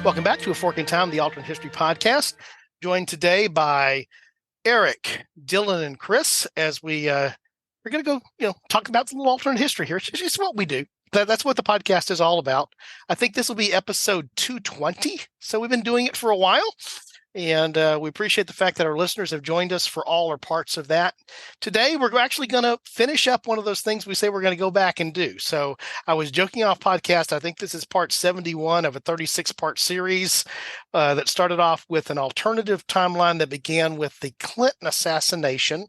Welcome back to A Fork in Time, the Alternate History Podcast. Joined today by Eric, Dylan, and Chris as we're going to go, talk about some little alternate history here. It's just what we do. That's what the podcast is all about. I think this will be episode 220. So we've been doing it for a while. And we appreciate the fact that our listeners have joined us for all or parts of that. Today, we're actually going to finish up one of those things we say we're going to go back and do. So I was joking off podcast. I think this is part 71 of a 36-part series that started off with an alternative timeline that began with the Clinton assassination,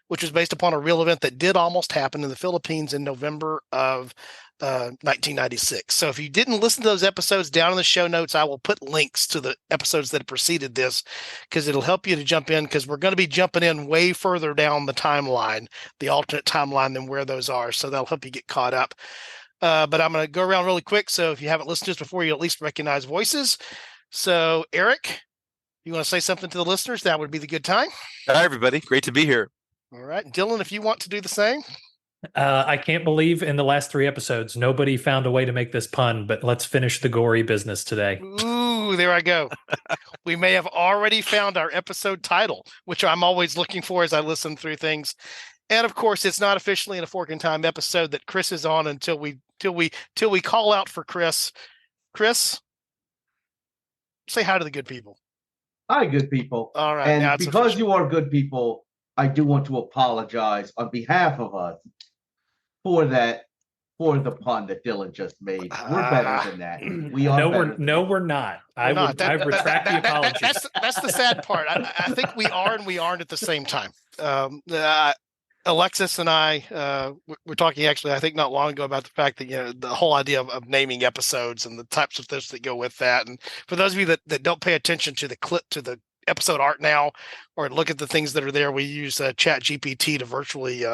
which was based upon a real event that did almost happen in the Philippines in November of 1996. So if you didn't listen to those episodes, down in the show notes, I will put links to the episodes that preceded this because it'll help you to jump in, because we're going to be jumping in way further down the timeline, the alternate timeline, than where those are. So that'll help you get caught up. But I'm going to go around really quick. So if you haven't listened to us before, you at least recognize voices. So Eric, you want to say something to the listeners? That would be the good time. Hi, everybody. Great to be here. All right. Dylan, if you want to do the same. I can't believe in the last 3 episodes, nobody found a way to make this pun, but let's finish the gory business today. Ooh, there I go. We may have already found our episode title, which I'm always looking for as I listen through things. And of course, it's not officially in a Fork in Time episode that Chris is on until we call out for Chris. Chris, say hi to the good people. Hi, good people. All right. And because you are good people, I do want to apologize on behalf of us for the pun that Dylan just made. We're better than that. We are. We're not. I retract the apology. That's the sad part. I think we are and we aren't at the same time. Alexis and I were talking actually, I think not long ago, about the fact that the whole idea of naming episodes and the types of things that go with that. And for those of you that don't pay attention to the clip, to the episode art now, or look at the things that are there, we use Chat GPT to virtually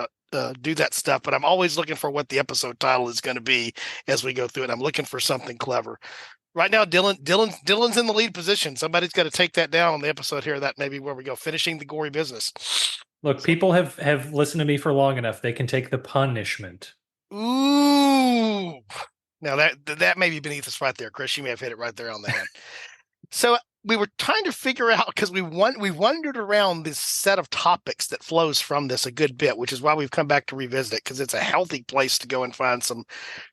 do that stuff. But I'm always looking for what the episode title is going to be as we go through it. I'm looking for something clever. Right now, Dylan's in the lead position. Somebody's got to take that down on the episode here. That may be where we go, finishing the gory business. Look, people have listened to me for long enough. They can take the punishment. Ooh. Now that may be beneath us right there, Chris. You may have hit it right there on the head. So we were trying to figure out, because we wondered around this set of topics that flows from this a good bit, which is why we've come back to revisit it, because it's a healthy place to go and find some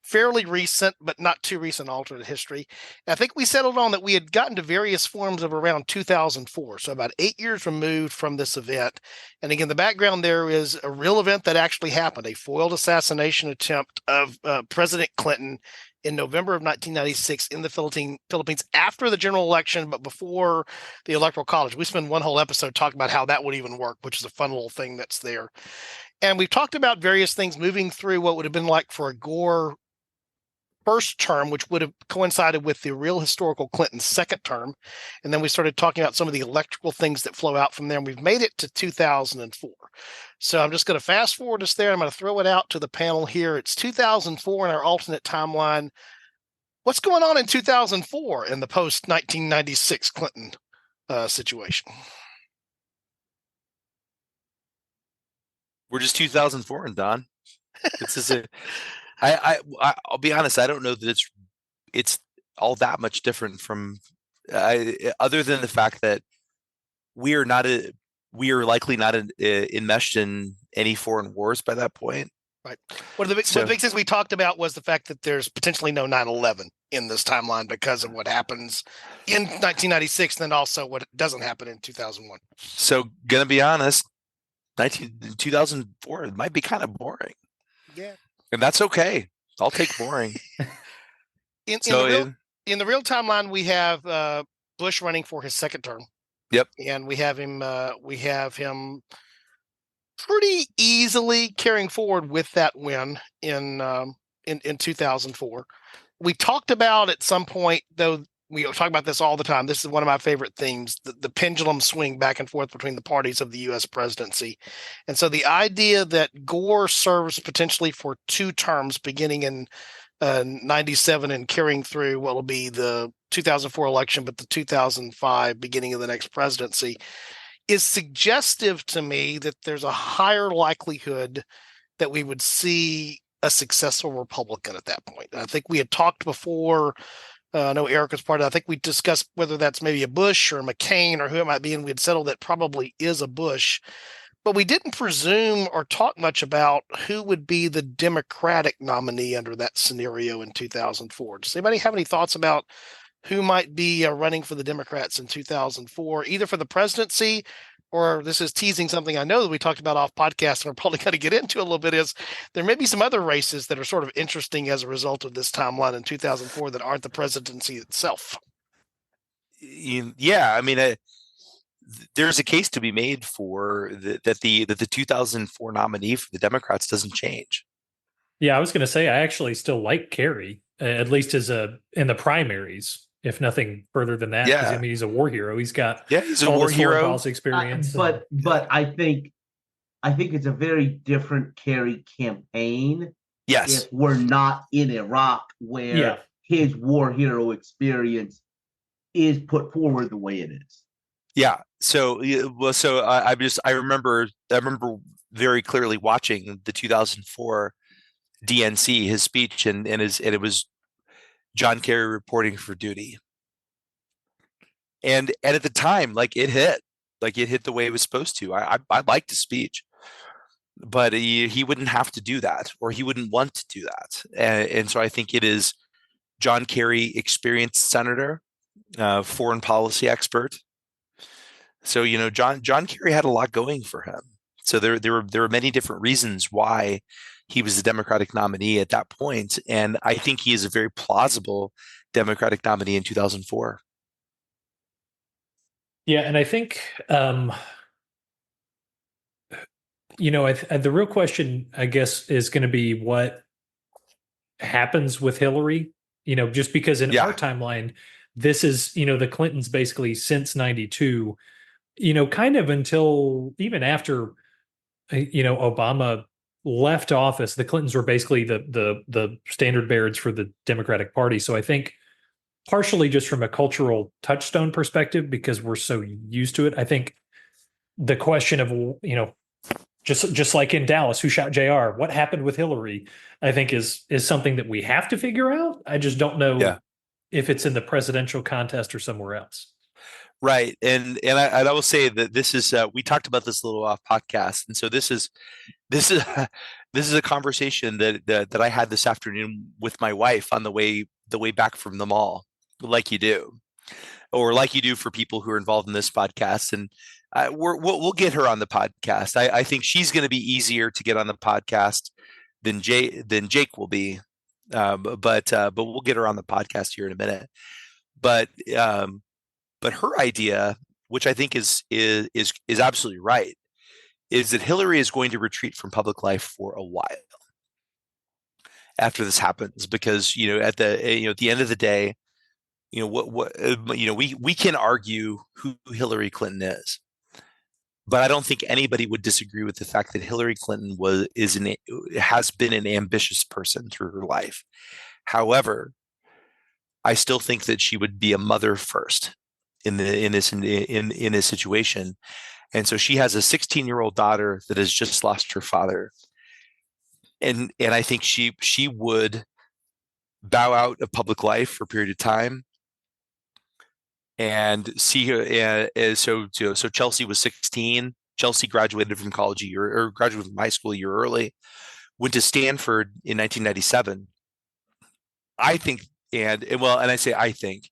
fairly recent, but not too recent alternate history. And I think we settled on that we had gotten to various forms of around 2004, so about 8 years removed from this event. And again, the background there is a real event that actually happened, a foiled assassination attempt of President Clinton in November of 1996 in the Philippines after the general election, but before the Electoral College. We spend one whole episode talking about how that would even work, which is a fun little thing that's there. And we've talked about various things moving through what would have been like for a Gore first term, which would have coincided with the real historical Clinton second term. And then we started talking about some of the electrical things that flow out from there. And we've made it to 2004. So I'm just going to fast forward us there. I'm going to throw it out to the panel here. It's 2004 in our alternate timeline. What's going on in 2004 in the post-1996 Clinton situation? We're just 2004 and Don. I'll be honest. I don't know that it's all that much different from other than the fact that we are likely not enmeshed in any foreign wars by that point. Right. One of the big things we talked about was the fact that there's potentially no 9/11 in this timeline because of what happens in 1996, and then also what doesn't happen in 2001. So, gonna be honest, 2004 might be kind of boring. Yeah. And that's okay. I'll take boring. In the real timeline, we have Bush running for his second term. Yep. And we have him pretty easily carrying forward with that win in 2004. We talked about at some point, though, we talk about this all the time. This is one of my favorite themes, the pendulum swing back and forth between the parties of the U.S. presidency. And so the idea that Gore serves potentially for 2 terms beginning in 97 and carrying through what will be the 2004 election, but the 2005 beginning of the next presidency, is suggestive to me that there's a higher likelihood that we would see a successful Republican at that point. I think we had talked before I know Eric was part of it. I think we discussed whether that's maybe a Bush or a McCain or who it might be, and we had settled that probably is a Bush. But we didn't presume or talk much about who would be the Democratic nominee under that scenario in 2004. Does anybody have any thoughts about who might be running for the Democrats in 2004, either for the presidency, or this is teasing something I know that we talked about off podcast and we're probably going to get into a little bit, is there may be some other races that are sort of interesting as a result of this timeline in 2004 that aren't the presidency itself. Yeah, I mean, there's a case to be made for that the 2004 nominee for the Democrats doesn't change. Yeah, I was going to say I actually still like Kerry, at least as in the primaries, if nothing further than that. Because I Yeah. mean, he's a war hero. He's got He's a all war this foreign hero. policy experience. But I think it's a very different Kerry campaign. Yes. If we're not in Iraq, where his war hero experience is put forward the way it is. Yeah. So I remember very clearly watching the 2004 DNC, his speech, and it was John Kerry reporting for duty. And at the time, like it hit the way it was supposed to. I liked his speech, but he wouldn't have to do that, or he wouldn't want to do that. And so I think it is John Kerry, experienced senator, foreign policy expert. So John Kerry had a lot going for him. So there were many different reasons why he was the Democratic nominee at that point, and I think he is a very plausible Democratic nominee in 2004. Yeah, and I think the real question, I guess, is going to be what happens with Hillary. Just because in our timeline, this is the Clintons basically since '92. Kind of until even after Obama left office, the Clintons were basically the standard bearers for the Democratic Party. So I think partially just from a cultural touchstone perspective, because we're so used to it, I think the question of just like in Dallas, who shot JR, what happened with Hillary, I think is something that we have to figure out. I just don't know if it's in the presidential contest or somewhere else. Right. And I will say that this is we talked about this a little off podcast. And so this is a conversation that I had this afternoon with my wife on the way back from the mall, like you do, or like you do for people who are involved in this podcast. And we'll get her on the podcast. I think she's going to be easier to get on the podcast than Jake will be. But we'll get her on the podcast here in a minute. But her idea, which I think is absolutely right, is that Hillary is going to retreat from public life for a while after this happens, because at the end of the day, we can argue who Hillary Clinton is, but I don't think anybody would disagree with the fact that Hillary Clinton has been an ambitious person through her life. However, I still think that she would be a mother first in this situation. And so she has a 16-year-old daughter that has just lost her father. And I think she would bow out of public life for a period of time and see her. So Chelsea was 16. Chelsea graduated from college graduated from high school a year early, went to Stanford in 1997. I think, and I say I think,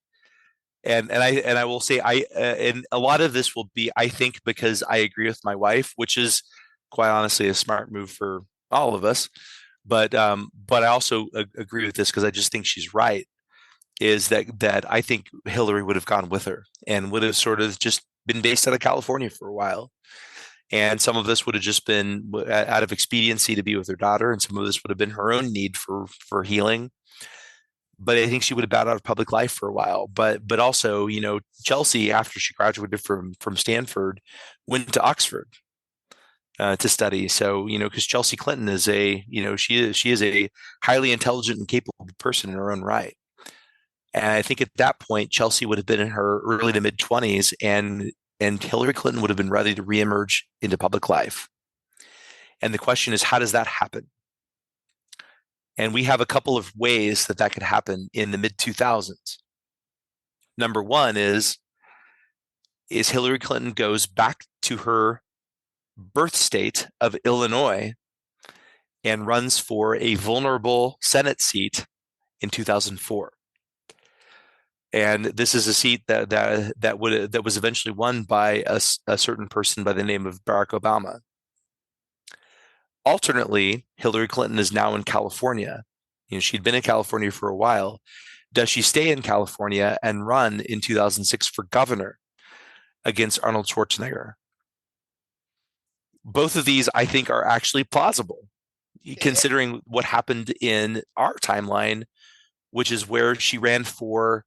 and I will say and a lot of this will be, I think, because I agree with my wife, which is quite honestly a smart move for all of us. But I also agree with this because I just think she's right. Is that I think Hillary would have gone with her and would have sort of just been based out of California for a while. And some of this would have just been out of expediency to be with her daughter, and some of this would have been her own need for healing. But I think she would have bowed out of public life for a while. But also, Chelsea, after she graduated from Stanford, went to Oxford to study. So, because Chelsea Clinton is she is a highly intelligent and capable person in her own right. And I think at that point, Chelsea would have been in her early to mid 20s, and Hillary Clinton would have been ready to reemerge into public life. And the question is, how does that happen? And we have a couple of ways that could happen in the mid 2000s. Number one is Hillary Clinton goes back to her birth state of Illinois and runs for a vulnerable Senate seat in 2004. And this is a seat that was eventually won by a certain person by the name of Barack Obama. Alternately, Hillary Clinton is now in California. She'd been in California for a while. Does she stay in California and run in 2006 for governor against Arnold Schwarzenegger? Both of these, I think, are actually plausible, considering what happened in our timeline, which is where she ran for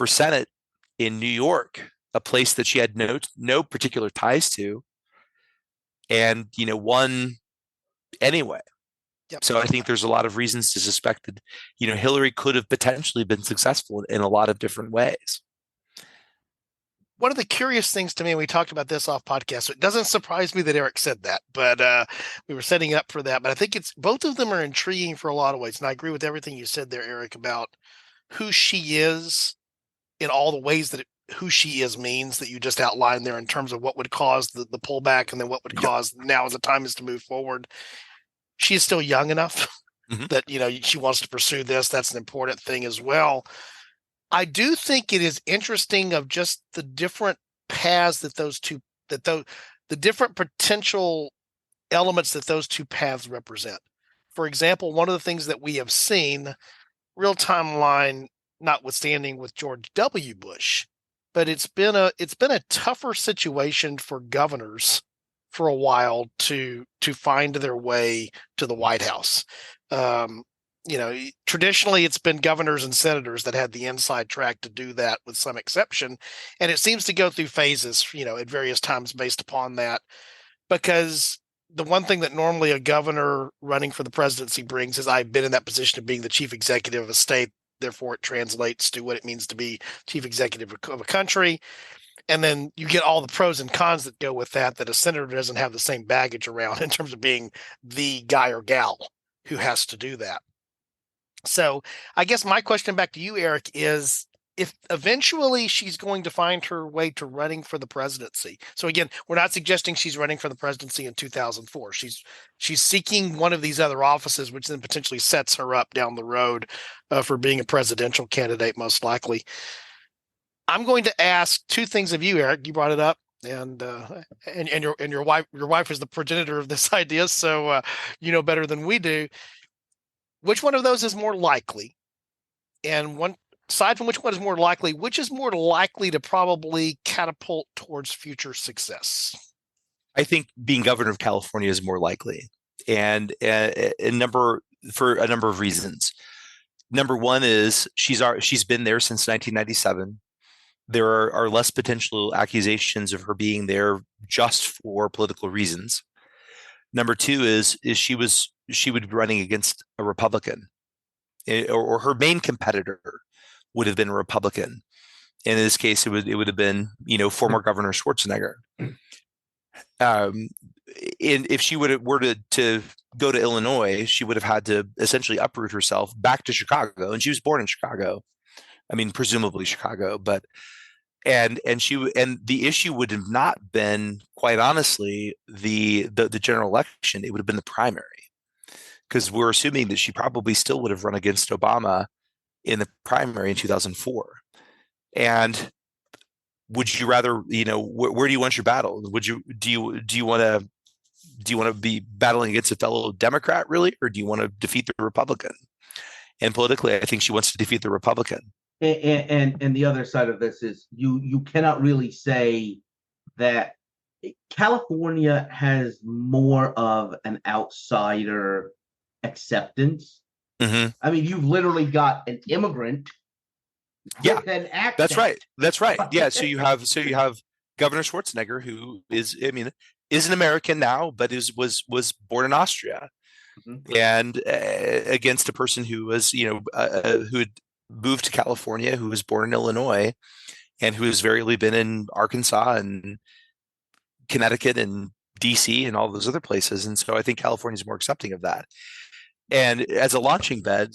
Senate in New York, a place that she had no particular ties to, and won anyway. Yep. So I think there's a lot of reasons to suspect that Hillary could have potentially been successful in a lot of different ways. One of the curious things to me, we talked about this off podcast, so it doesn't surprise me that Eric said that, but we were setting up for that. But I think both of them are intriguing for a lot of ways. And I agree with everything you said there, Eric, about who she is in all the ways that who she is means that you just outlined there in terms of what would cause the pullback and then what would cause now as the time is to move forward. She is still young enough that, she wants to pursue this. That's an important thing as well. I do think it is interesting of just the different paths that the different potential elements that those two paths represent. For example, one of the things that we have seen, real timeline notwithstanding with George W. Bush, but it's been a tougher situation for governors for a while to find their way to the White House. Traditionally it's been governors and senators that had the inside track to do that, with some exception. And it seems to go through phases, at various times based upon that, because the one thing that normally a governor running for the presidency brings is, I've been in that position of being the chief executive of a state. Therefore it translates to what it means to be chief executive of a country. And then you get all the pros and cons that go with that a senator doesn't have the same baggage around in terms of being the guy or gal who has to do that. So I guess my question back to you, Eric, is if eventually she's going to find her way to running for the presidency. So again, we're not suggesting she's running for the presidency in 2004. She's seeking one of these other offices, which then potentially sets her up down the road for being a presidential candidate, most likely. I'm going to ask two things of you, Eric. You brought it up, and your wife is the progenitor of this idea, so you know better than we do. Which one of those is more likely? And aside from which one is more likely, which is more likely to probably catapult towards future success? I think being governor of California is more likely, and for a number of reasons. Number one is she's been there since 1997. There are less potential accusations of her being there just for political reasons. Number two is she would be running against a Republican, or her main competitor would have been a Republican. In this case, it would have been former Governor Schwarzenegger. If she were to go to Illinois, she would have had to essentially uproot herself back to Chicago, and she was born in Chicago. I mean, presumably Chicago, but and the issue would have not been, quite honestly, the general election. It would have been the primary, because we're assuming that she probably still would have run against Obama in the primary in 2004. And would you rather, where do you want your battle? Do you want to be battling against a fellow Democrat, really, or do you want to defeat the Republican? And politically, I think she wants to defeat the Republican. And the other side of this is you cannot really say that California has more of an outsider acceptance. Mm-hmm. I mean, you've literally got an immigrant. Yeah, that's right. That's right. Yeah. So you have Governor Schwarzenegger, who is an American now, but was born in Austria, and against a person who was who had moved to California, who was born in Illinois, and who has very been in Arkansas and Connecticut and DC and all those other places. And so I think California is more accepting of that. And as a launching bed,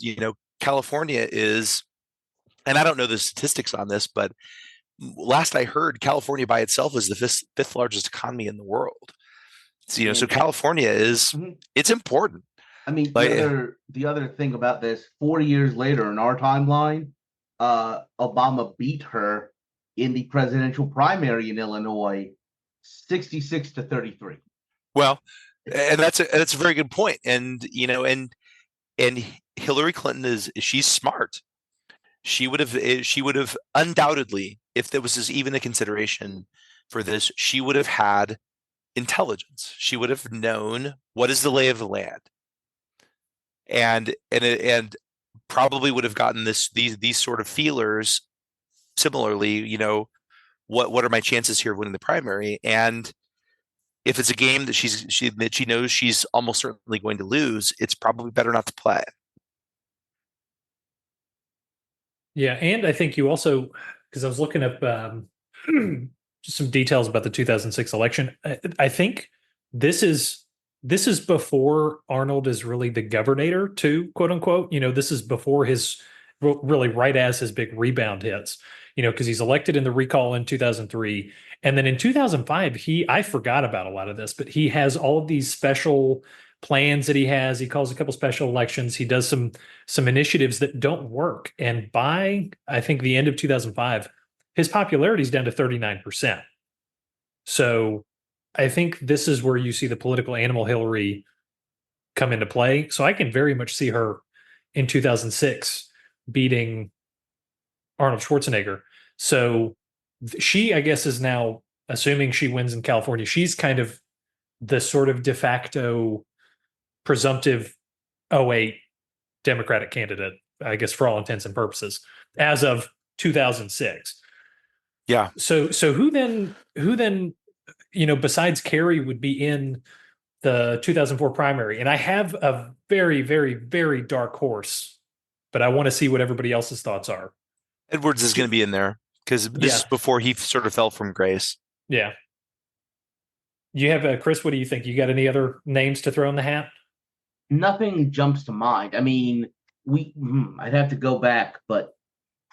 California is and I don't know the statistics on this, but last I heard, California by itself is the fifth largest economy in the world. So, so California is it's important. I mean, Like, the other thing about this, 40 years later in our timeline, Obama beat her in the presidential primary in Illinois, 66-33. Well, and that's a very good point. And and Hillary Clinton she's smart. She would have undoubtedly, if there was even a consideration for this, she would have had intelligence. She would have known what is the lay of the land, and probably would have gotten these sort of feelers. Similarly, what are my chances here of winning the primary? And if it's a game that she knows she's almost certainly going to lose, it's probably better not to play. Yeah, and I think you also, because I was looking up just some details about the 2006 election. I think this is before Arnold is really the governor, too, quote unquote. This is before really right as his big rebound hits. Because he's elected in the recall in 2003, and then in 2005 I forgot about a lot of this, but he has all of these special plans that he calls a couple special elections. He does some initiatives that don't work, and by I think the end of 2005 his popularity is down to 39%. So I think this is where you see the political animal Hillary come into play. So I can very much see her in 2006 beating Arnold Schwarzenegger. So she, I guess, is now, assuming she wins in California, she's kind of the sort of de facto presumptive '08 Democratic candidate, I guess, for all intents and purposes, as of 2006. Yeah. So who then, besides Kerry would be in the 2004 primary? And I have a very, very, very dark horse, but I want to see what everybody else's thoughts are. Edwards is going to be in there because this is before he sort of fell from grace. Yeah. You have Chris, what do you think? You got any other names to throw in the hat? Nothing jumps to mind. I mean, I'd have to go back, but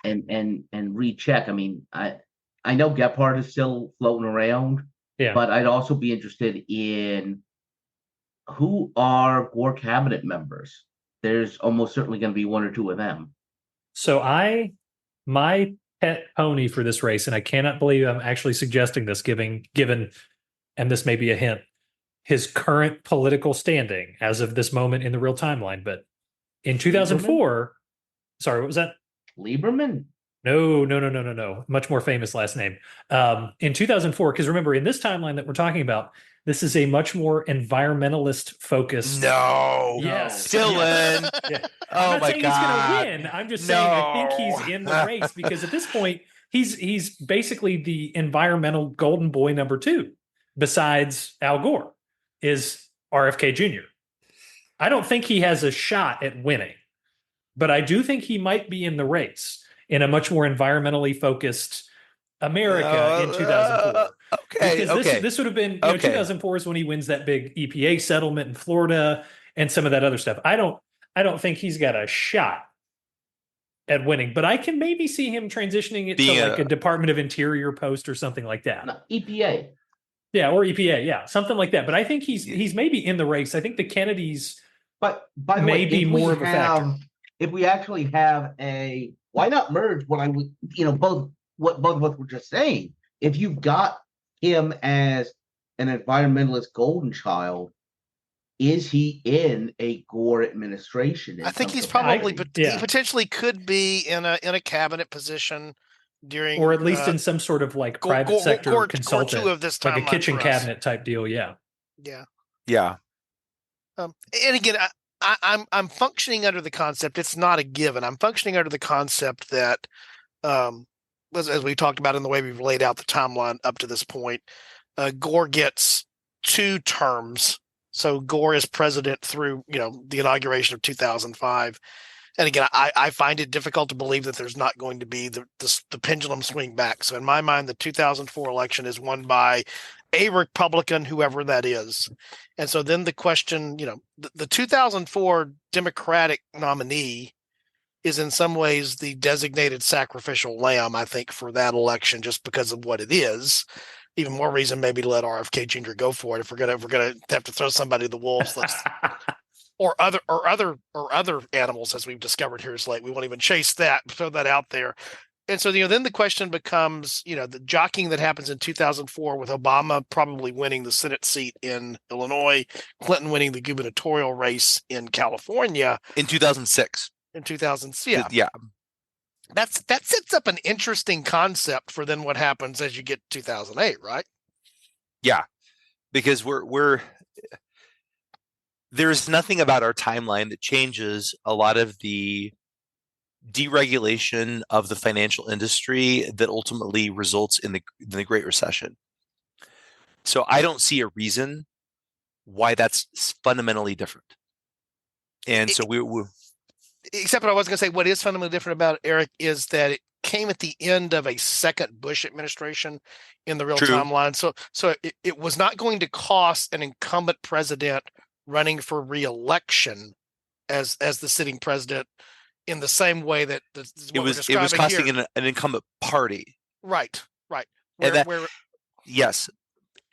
and recheck. I mean, I know Gephardt is still floating around, but I'd also be interested in who are Gore cabinet members. There's almost certainly going to be one or two of them. So my pet pony for this race, and I cannot believe I'm actually suggesting this, given, and this may be a hint, his current political standing as of this moment in the real timeline. But in 2004, sorry, what was that? Lieberman? No. Much more famous last name. In 2004, because remember, in this timeline that we're talking about, this is a much more environmentalist focused. No. Yes. Dylan. Yeah. Oh I'm not my saying God. he's going to win. I'm just saying I think he's in the race because at this point, he's basically the environmental golden boy number 2, besides Al Gore, is RFK Jr. I don't think he has a shot at winning, but I do think he might be in the race in a much more environmentally focused America in 2004. Okay. Because this would have been, 2004 is when he wins that big EPA settlement in Florida and some of that other stuff. I don't think he's got a shot at winning, but I can maybe see him transitioning it to like a Department of Interior post or something like that. No, EPA. Yeah, or EPA, yeah, something like that. But I think he's maybe in the race. I think the Kennedys may be more of a factor. If we actually have why not merge what I would, both of us were just saying. If you've got him as an environmentalist golden child, is he in a Gore administration? I think he's probably, he potentially could be in a cabinet position during, or at least in some sort of like private sector consultant, of this like a kitchen cabinet type deal. Yeah. And again, I'm functioning under the concept. It's not a given. I'm functioning under the concept that, as we talked about in the way we've laid out the timeline up to this point, Gore gets 2 terms. So Gore is president through, the inauguration of 2005. And again, I find it difficult to believe that there's not going to be the pendulum swing back. So in my mind, the 2004 election is won by a Republican, whoever that is. And so then the question, the 2004 Democratic nominee is in some ways the designated sacrificial lamb, I think, for that election, just because of what it is. Even more reason maybe to let RFK Jr. go for it. If we're gonna have to throw somebody to the wolves, let's or other animals, as we've discovered here is late. We won't even chase that, throw that out there. And so, then the question becomes, the jockeying that happens in 2004 with Obama probably winning the Senate seat in Illinois, Clinton winning the gubernatorial race in California in 2006. In 2000, yeah, yeah. That sets up an interesting concept for then what happens as you get to 2008, right? Yeah, because there's nothing about our timeline that changes a lot of the deregulation of the financial industry that ultimately results in the Great Recession. So I don't see a reason why that's fundamentally different. And so we except what I was going to say, what is fundamentally different about it, Eric, is that it came at the end of a second Bush administration in the real timeline. So it was not going to cost an incumbent president running for re-election as the sitting president in the same way that it was costing an incumbent party. Right. Yes.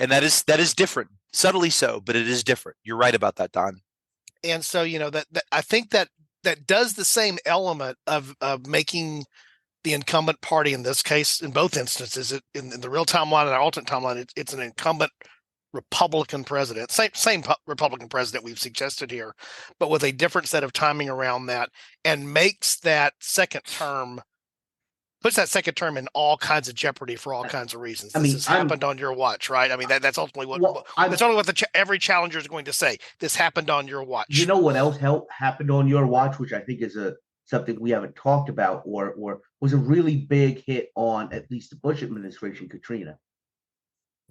And that is different, subtly so, but it is different. You're right about that, Don. And so, that I think that does the same element of making the incumbent party, in this case, in both instances, in the real timeline and our alternate timeline, it's an incumbent Republican president, same Republican president we've suggested here, but with a different set of timing around that, and puts that second term in all kinds of jeopardy for all kinds of reasons. This has happened on your watch, right? I mean, that's ultimately that's only what every challenger is going to say. This happened on your watch. You know what else happened on your watch, which I think is something we haven't talked about, or was a really big hit on at least the Bush administration, Katrina.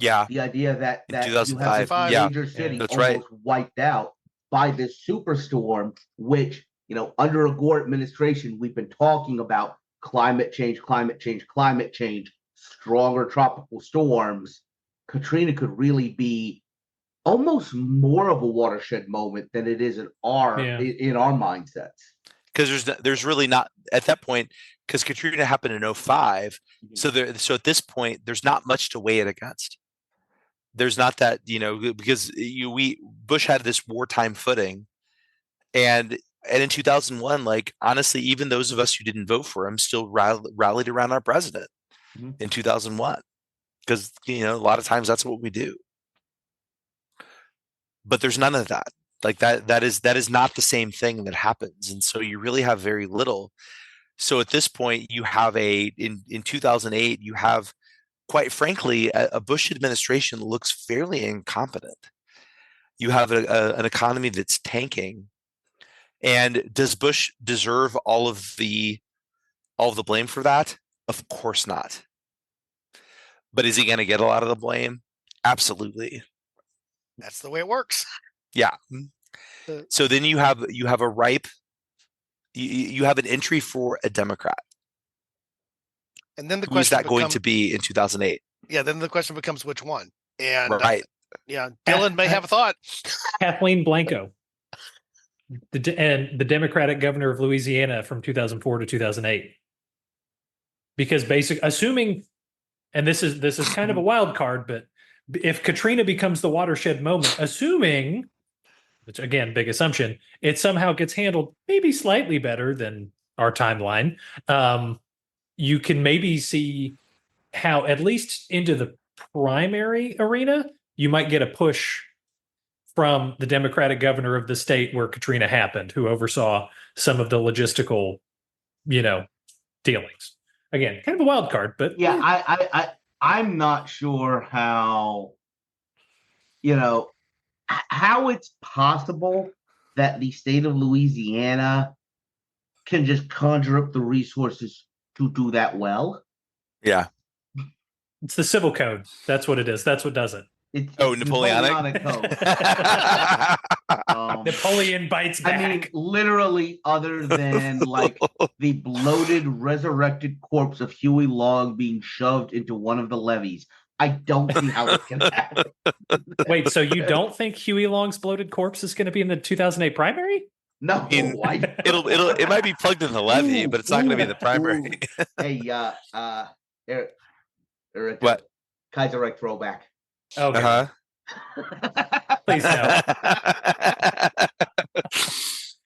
Yeah. The idea that you have this major city almost wiped out by this superstorm, which, under a Gore administration, we've been talking about climate change, stronger tropical storms. Katrina could really be almost more of a watershed moment than it is in our mindsets. Because there's really not at that point, because Katrina happened in 2005. Mm-hmm. So at this point, there's not much to weigh it against. There's not that, because Bush had this wartime footing, and in 2001, like, honestly, even those of us who didn't vote for him still rallied around our president in 2001, because a lot of times that's what we do. But there's none of that. Like that is not the same thing that happens, and so you really have very little. So at this point, you have in 2008, you have, quite frankly, a Bush administration looks fairly incompetent. You have an economy that's tanking. And does Bush deserve all of the blame for that? Of course not. But is he going to get a lot of the blame? Absolutely. That's the way it works. Yeah. So then you have a ripe, you have an entry for a Democrat. And then the question, who is that going to be in 2008? Yeah, then the question becomes which one. And right. Dylan may have a thought. Kathleen Blanco, the Democratic governor of Louisiana from 2004 to 2008. Because assuming, and this is kind of a wild card, but if Katrina becomes the watershed moment, assuming, which again, big assumption, it somehow gets handled maybe slightly better than our timeline, you can maybe see how, at least into the primary arena, you might get a push from the Democratic governor of the state where Katrina happened, who oversaw some of the logistical, dealings. Again, kind of a wild card, but I'm not sure how it's possible that the state of Louisiana can just conjure up the resources to do that well. Yeah. It's the civil code. That's what it is. That's what does it. It's Napoleonic code. Napoleon bites back. I mean, literally, other than like the bloated, resurrected corpse of Huey Long being shoved into one of the levees, I don't see how it can happen. Wait, so you don't think Huey Long's bloated corpse is going to be in the 2008 primary? No, I mean, it might be plugged in the levy, but it's not going to be the primary. Hey, Eric, What? Kaiserreich throwback. Oh god, please no.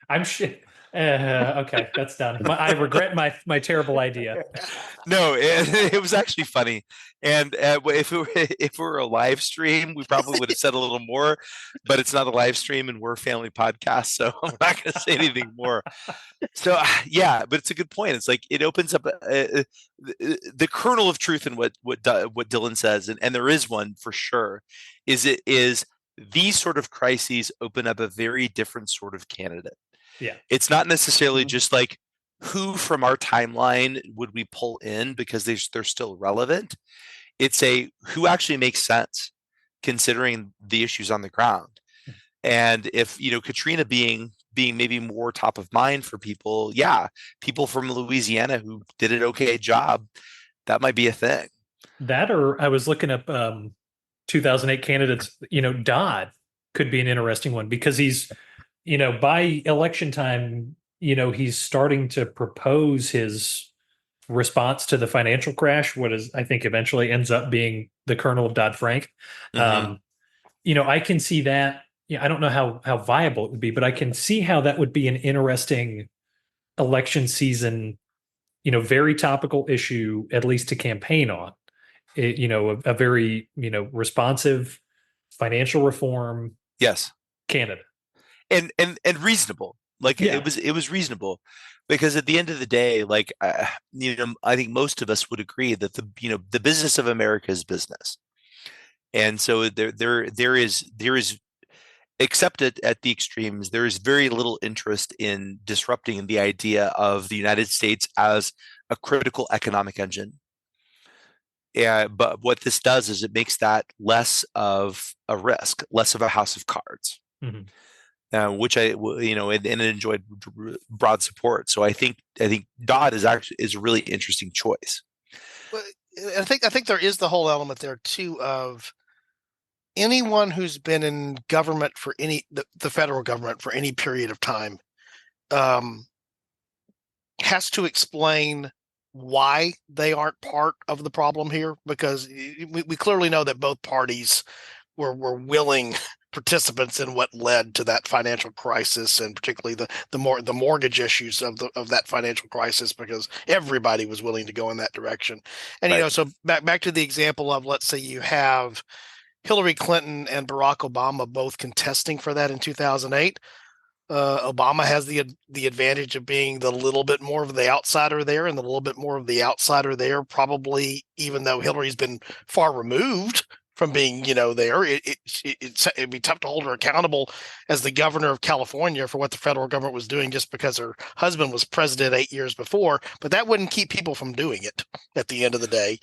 I'm sure. Okay, that's done. I regret my terrible idea. No, it was actually funny. And if it were a live stream, we probably would have said a little more, but it's not a live stream and we're a family podcast, so I'm not going to say anything more. So yeah, but it's a good point. It's like it opens up the kernel of truth in what Dylan says, and there is one for sure. Is these sort of crises open up a very different sort of candidate. Yeah, it's not necessarily just like who from our timeline would we pull in because they're still relevant. It's a who actually makes sense considering the issues on the ground. And if Katrina being maybe more top of mind for people, yeah, people from Louisiana who did an okay job, that might be a thing. that or I was looking up 2008 candidates. Dodd could be an interesting one because he's by election time, he's starting to propose his response to the financial crash, what is I think eventually ends up being the kernel of Dodd-Frank. Mhm. I can see that. I don't know how viable it would be, but I can see how that would be an interesting election season, very topical issue, at least to campaign on. A very, responsive financial reform Yes, candidate. and reasonable. Like Yeah. it was reasonable because at the end of the day, like I think most of us would agree that the business of America is business, and so there is except at the extremes, there is very little interest in disrupting the idea of the United States as a critical economic engine. Yeah, but what this does is it makes that less of a risk, less of a house of cards. Mhm. Which and it enjoyed broad support. So I think Dodd is a really interesting choice. Well, I think there is the whole element there too of anyone who's been in government for the federal government for any period of time um, has to explain why they aren't part of the problem here, because we clearly know that both parties were willing participants in what led to that financial crisis, and particularly the mortgage issues of that financial crisis, because everybody was willing to go in that direction. And Right. so back to the example of, let's say you have Hillary Clinton and Barack Obama both contesting for that in 2008. Obama has the advantage of being the little bit more of the outsider there, and the little bit more of the outsider there, probably, even though Hillary's been far removed from being, there, it'd be tough to hold her accountable as the governor of California for what the federal government was doing just because her husband was president 8 years before. But that wouldn't keep people from doing it at the end of the day.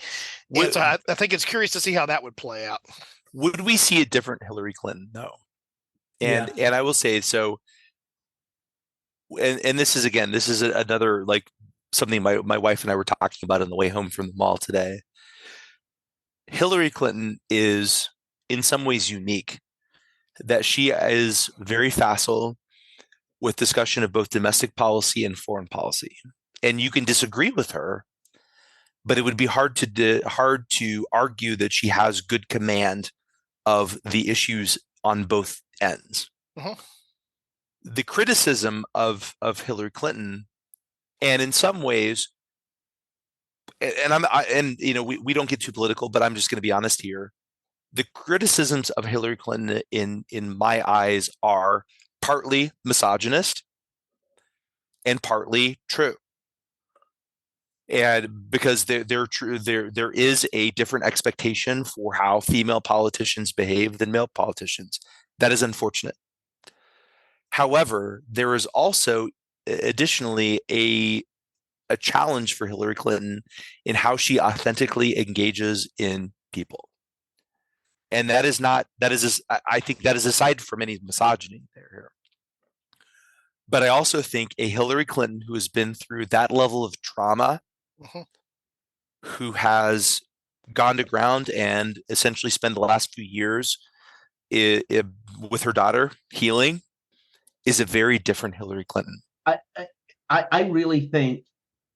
And so I think it's curious to see how that would play out. Would we see a different Hillary Clinton? No. And Yeah. and I will say so. And this is another like something my wife and I were talking about on the way home from the mall today. Hillary Clinton is in some ways unique that she is very facile with discussion of both domestic policy and foreign policy. And you can disagree with her, but it would be hard to argue that she has good command of the issues on both ends. Uh-huh. The criticism of Hillary Clinton, and in some ways, we don't get too political, but I'm just going to be honest here. The criticisms of Hillary Clinton in my eyes are partly misogynist and partly true. And because they're true, there is a different expectation for how female politicians behave than male politicians. That is unfortunate. However, there is also additionally a challenge for Hillary Clinton in how she authentically engages in people. And I think that is aside from any misogyny there. But I also think a Hillary Clinton who has been through that level of trauma, Uh-huh. who has gone to ground and essentially spent the last few years with her daughter healing, is a very different Hillary Clinton. I really think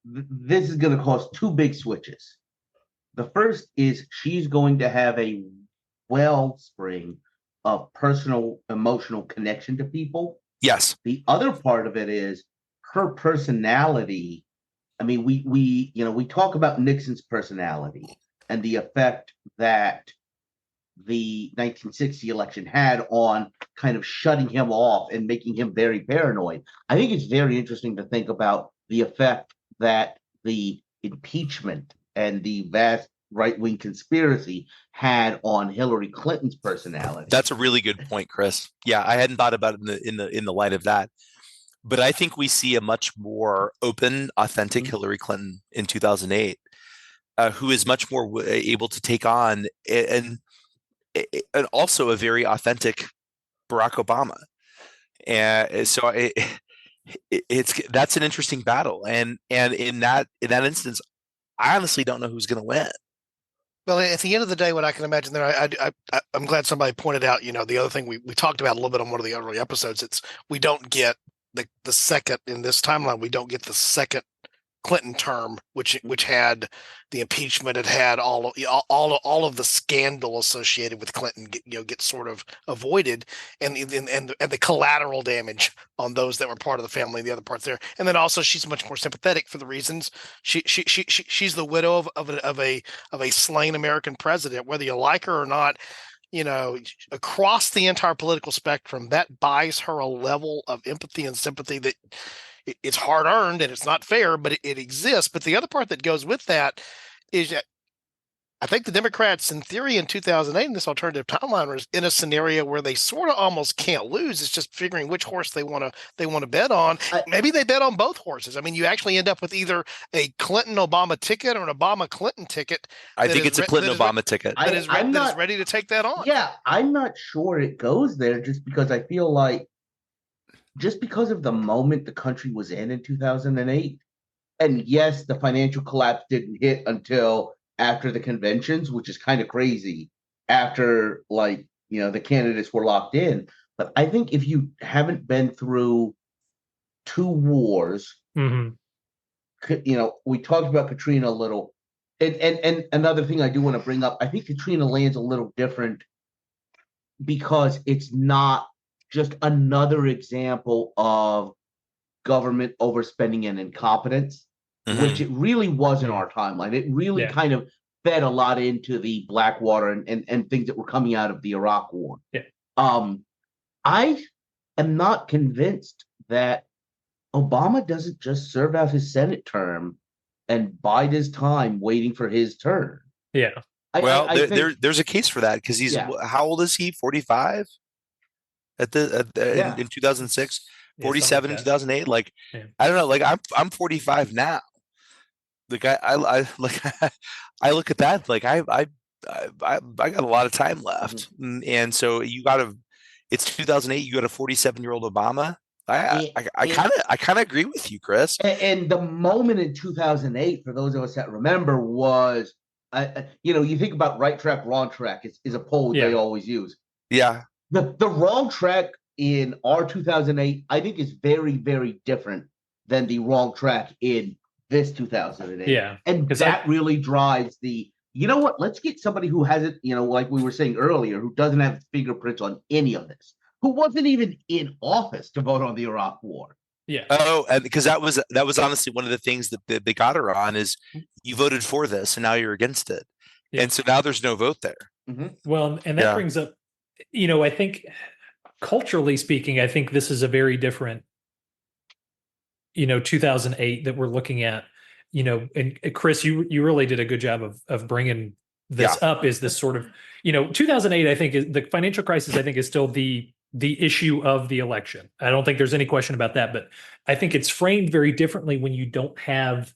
this is going to cause two big switches. The first is she's going to have a wellspring of personal emotional connection to people. Yes. The other part of it is her personality. I mean, we talk about Nixon's personality and the effect that the 1960 election had on kind of shutting him off and making him very paranoid. I think it's very interesting to think about the effect that the impeachment and the vast right-wing conspiracy had on Hillary Clinton's personality. That's a really good point, Chris. Yeah, I hadn't thought about it in the light of that. But I think we see a much more open, authentic Hillary Clinton in 2008, who is much more able to take on and also a very authentic Barack Obama. And so that's an interesting battle. And in that instance, I honestly don't know who's going to win. Well, at the end of the day, what I can imagine there, I'm glad somebody pointed out, the other thing we talked about a little bit on one of the early episodes, it's we don't get the second in this timeline, we don't get the second Clinton term, which had the impeachment, it had all of the scandal associated with Clinton get sort of avoided, and the collateral damage on those that were part of the family, the other parts there, and then also she's much more sympathetic for the reasons she's the widow of a slain American president, whether you like her or not. Across the entire political spectrum, that buys her a level of empathy and sympathy that it's hard earned and it's not fair, but it exists. But the other part that goes with that is that I think the Democrats, in theory, in 2008, in this alternative timeline, was in a scenario where they sort of almost can't lose. It's just figuring which horse they want to bet on. Maybe they bet on both horses. I mean, you actually end up with either a Clinton-Obama ticket or an Obama-Clinton ticket. I think it's a Clinton-Obama ticket. That is ready to take that on. Yeah, I'm not sure it goes there just because I feel like just because of the moment the country was in 2008, and yes, the financial collapse didn't hit until after the conventions, which is kind of crazy after the candidates were locked in. But I think if you haven't been through two wars, we talked about Katrina a little, and another thing I do want to bring up, I think Katrina lands a little different because it's not just another example of government overspending and incompetence, which it really was in our timeline. It really kind of fed a lot into the Blackwater and things that were coming out of the Iraq War. Yeah. I am not convinced that Obama doesn't just serve out his Senate term and bide his time waiting for his turn. Yeah. There's a case for that because he's how old is he? 45 in 2006, 47 in 2008. I don't know. I'm 45 now. I I look at that I got a lot of time left, and so it's 2008. You got a 47-year-old Obama. I kind of agree with you, Chris. And the moment in 2008, for those of us that remember, was you think about right track, wrong track is a poll they always use. Yeah. The wrong track in our 2008, I think, is very, very different than the wrong track in this 2008. Yeah. And that really drives let's get somebody who hasn't, like we were saying earlier, who doesn't have fingerprints on any of this, who wasn't even in office to vote on the Iraq War. Yeah. Oh, and because that was honestly one of the things that they got her on is you voted for this and now you're against it. Yeah. And so now there's no vote there. Mm-hmm. Well, and that brings up, I think culturally speaking, I think this is a very different, 2008 that we're looking at, and Chris, you really did a good job of bringing this up. Is this sort of, 2008, I think the financial crisis, I think, is still the issue of the election. I don't think there's any question about that, but I think it's framed very differently when you don't have,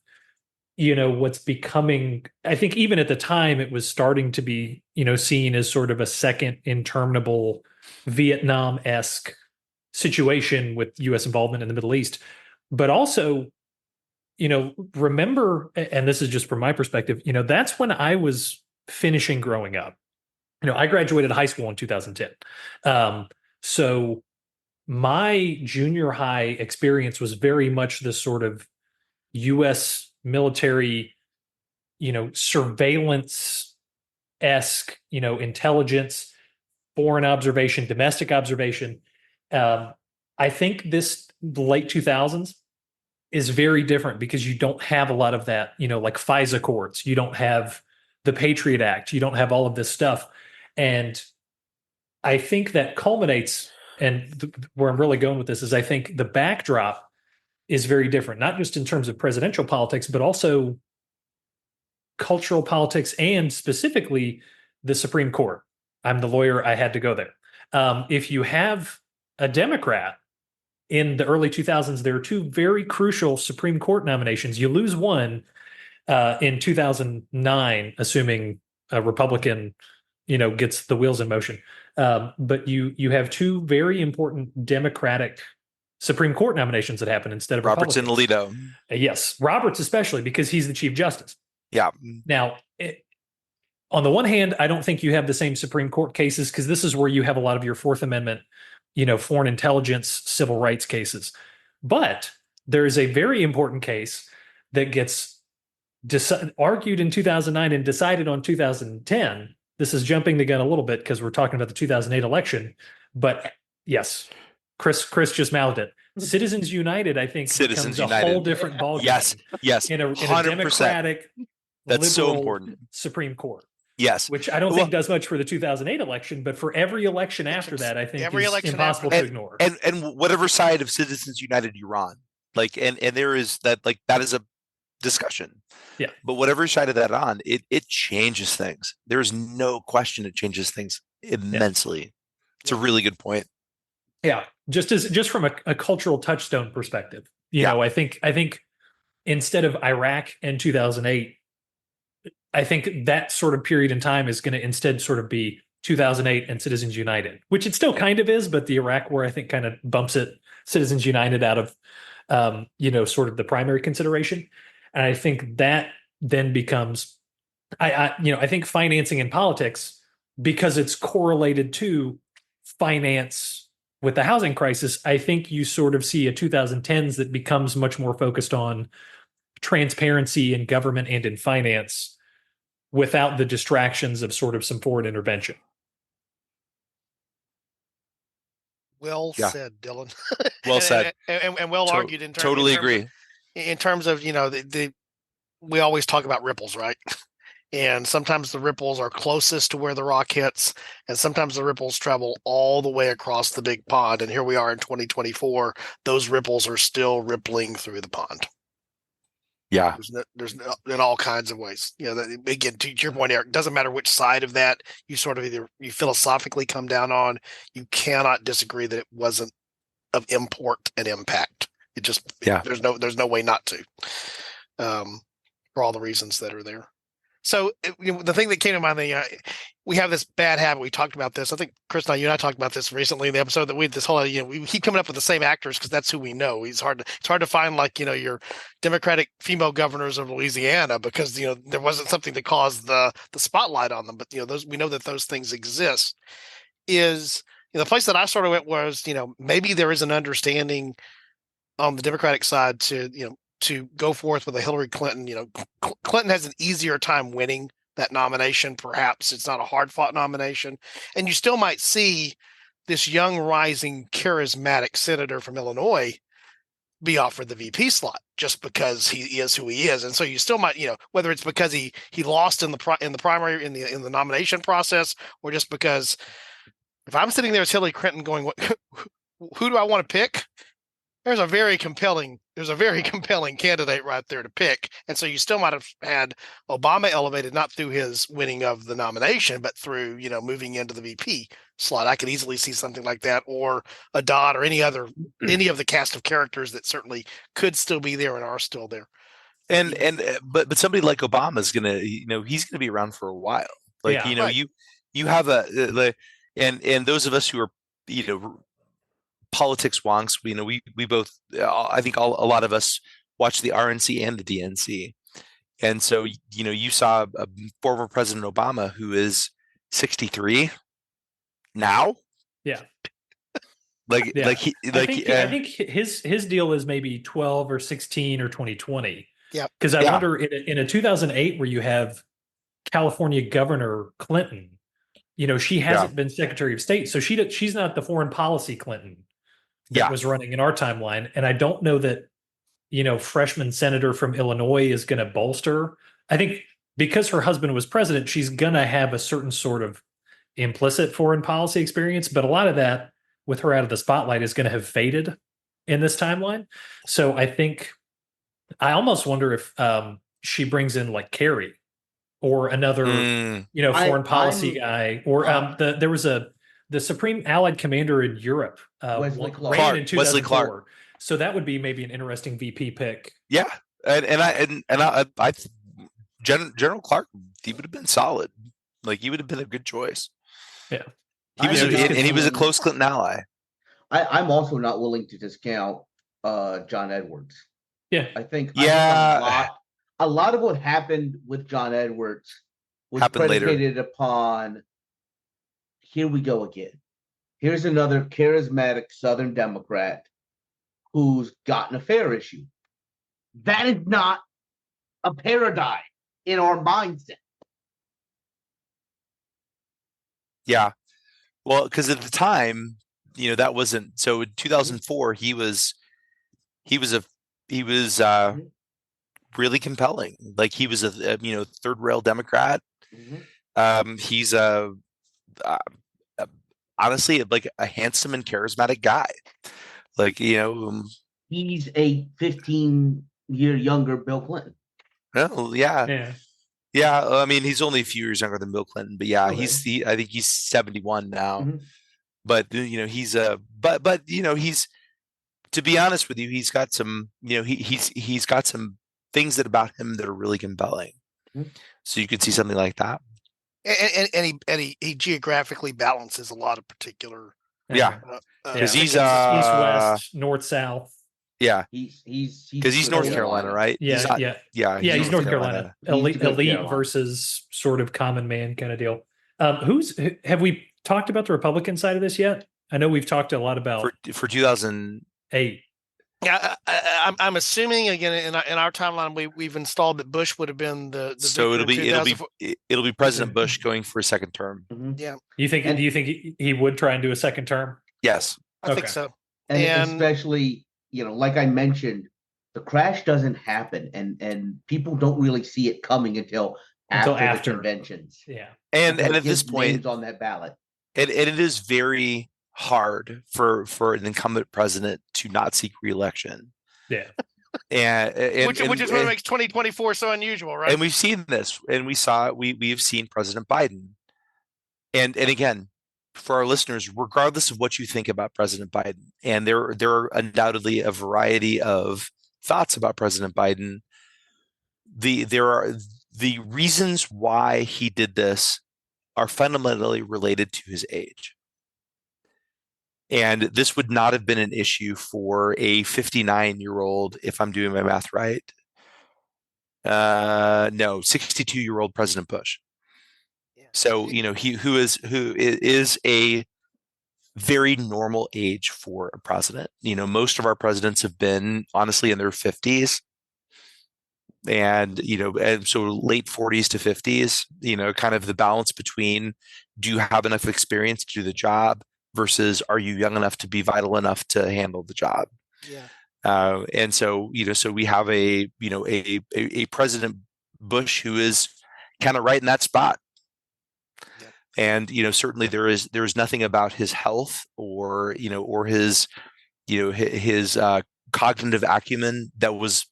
what's becoming, I think even at the time it was starting to be, seen as sort of a second interminable Vietnam-esque situation with U.S. involvement in the Middle East. But also, remember, and this is just from my perspective, that's when I was finishing growing up. I graduated high school in 2010. So, my junior high experience was very much this sort of U.S. military, surveillance esque, intelligence, foreign observation, domestic observation. Um, I think the late 2000s is very different because you don't have a lot of that, like FISA courts. You don't have the Patriot Act. You don't have all of this stuff. And I think that culminates, and where I'm really going with this is I think the backdrop is very different, not just in terms of presidential politics, but also cultural politics and specifically the Supreme Court. I'm the lawyer, I had to go there. If you have a Democrat in the early 2000s, there are two very crucial Supreme Court nominations. You lose one in 2009, assuming a Republican, gets the wheels in motion. But you have two very important Democratic Supreme Court nominations that happen instead of Roberts and Republicans. Alito. Yes, Roberts especially because he's the Chief Justice. Yeah. Now, on the one hand, I don't think you have the same Supreme Court cases because this is where you have a lot of your Fourth Amendment, foreign intelligence, civil rights cases. But there is a very important case that gets argued in 2009 and decided on 2010. This is jumping the gun a little bit because we're talking about the 2008 election. But yes, Chris just mouthed it. Citizens United, I think, becomes a whole different ballgame. Yes, in a democratic, that's so important Supreme Court. Yes, which I don't think does much for the 2008 election, but for every election after that, I think every is impossible to ignore. And whatever side of Citizens United you're on, and there is that that is a discussion. Yeah. But whatever side of that on, it changes things. There's no question it changes things immensely. Yeah. It's a really good point. Yeah, just from a cultural touchstone perspective, I think instead of Iraq and 2008. I think that sort of period in time is going to instead sort of be 2008 and Citizens United, which it still kind of is, but the Iraq War I think kind of bumps Citizens United out of, sort of the primary consideration. And I think that then becomes, I think financing in politics, because it's correlated to finance with the housing crisis, I think you sort of see a 2010s that becomes much more focused on transparency in government and in finance, without the distractions of sort of some foreign intervention. Well said, Dylan. Well said. And well argued in terms. Totally agree. In terms of, we always talk about ripples, right? And sometimes the ripples are closest to where the rock hits, and sometimes the ripples travel all the way across the big pond. And here we are in 2024. Those ripples are still rippling through the pond. Yeah, there's in all kinds of ways. Again, to your point, Eric, it doesn't matter which side of that you sort of you philosophically come down on. You cannot disagree that it wasn't of import and impact. It just there's no way not to, for all the reasons that are there. So the thing that came to mind, we have this bad habit. We talked about this. I think Chris and I talked about this recently in the episode that we keep coming up with the same actors because that's who we know. It's hard to find your Democratic female governors of Louisiana because there wasn't something to cause the spotlight on them. But we know that those things exist. Is the place that I sort of went was maybe there is an understanding on the Democratic side to go forth with a Hillary Clinton. Clinton has an easier time winning that nomination. Perhaps it's not a hard-fought nomination. And you still might see this young, rising, charismatic senator from Illinois be offered the VP slot just because he is who he is. And so you still might, whether it's because he lost in the primary in the nomination process, or just because if I'm sitting there as Hillary Clinton going, who do I want to pick? There's a very compelling candidate right there to pick. And so you still might have had Obama elevated, not through his winning of the nomination, but through, moving into the VP slot. I could easily see something like that, or a Dodd, or any of the cast of characters that certainly could still be there and are still there. But somebody like Obama is gonna, he's gonna be around for a while. You have and those of us who are, politics wonks, we both, I think a lot of us watch the RNC and the DNC. And so, you saw a former President Obama who is 63 now. Yeah. Like Yeah. like he I like think his deal is maybe 12 or 16 or 2020. Yeah. Because I Yeah. wonder in a 2008 where you have California Governor Clinton, she hasn't been Secretary of State, so she's not the foreign policy Clinton that was running in our timeline. And I don't know that freshman senator from Illinois is going to bolster. I think because her husband was president, she's going to have a certain sort of implicit foreign policy experience, but a lot of that with her out of the spotlight is going to have faded in this timeline. So I almost wonder if she brings in like Kerry or another, foreign policy guy, or there was the Supreme Allied Commander in Europe Wesley Clark. ran in Wesley 2004. Clark. So that would be maybe an interesting VP pick. Yeah, General Clark, he would have been solid. Like he would have been a good choice. Yeah, he was a close Clinton ally. I'm also not willing to discount John Edwards. Yeah, I think a lot of what happened with John Edwards was predicated upon, here we go again. Here's another charismatic Southern Democrat who's got an affair issue. That is not a paradigm in our mindset. Yeah. Well, because at the time, that wasn't so. In 2004, he was really compelling. Like he was a third rail Democrat. He's honestly like a handsome and charismatic guy. Like he's a 15-year younger Bill Clinton. Oh yeah. I mean, he's only a few years younger than Bill Clinton, but yeah, Okay. I think he's 71 now. But he's he's, to be honest with you, he's got some he's got some things about him that are really compelling. So you could see something like that. And he geographically balances a lot of particular. Because he's east, west, north, south. Yeah, he's because he's North Carolina, right? He's North Carolina. Elite versus sort of common man kind of deal. Have we talked about the Republican side of this yet? I know we've talked a lot about for 2008. Yeah, I'm assuming again in our timeline we've installed that Bush would have been the so it'll be President Bush going for a second term. Yeah. Do you think he would try and do a second term? Yes, I think so. And especially, like I mentioned, the crash doesn't happen, and people don't really see it coming until after the conventions. Yeah, and at this point, on that ballot, and it is very hard for an incumbent president to not seek re-election. Yeah, which is what makes 2024 so unusual, right? And we've seen this, and we've seen President Biden, and again, for our listeners, regardless of what you think about President Biden, and there are undoubtedly a variety of thoughts about President Biden, there are the reasons why he did this are fundamentally related to his age. And this would not have been an issue for a 59-year-old, if I'm doing my math right. No, 62-year-old President Bush. So, who is a very normal age for a president. Most of our presidents have been honestly in their 50s. And, and so late 40s to 50s, kind of the balance between, do you have enough experience to do the job versus are you young enough to be vital enough to handle the job? Yeah. And so, so we have a President Bush who is kind of right in that spot. Yeah. And, certainly there is nothing about his health or his cognitive acumen that was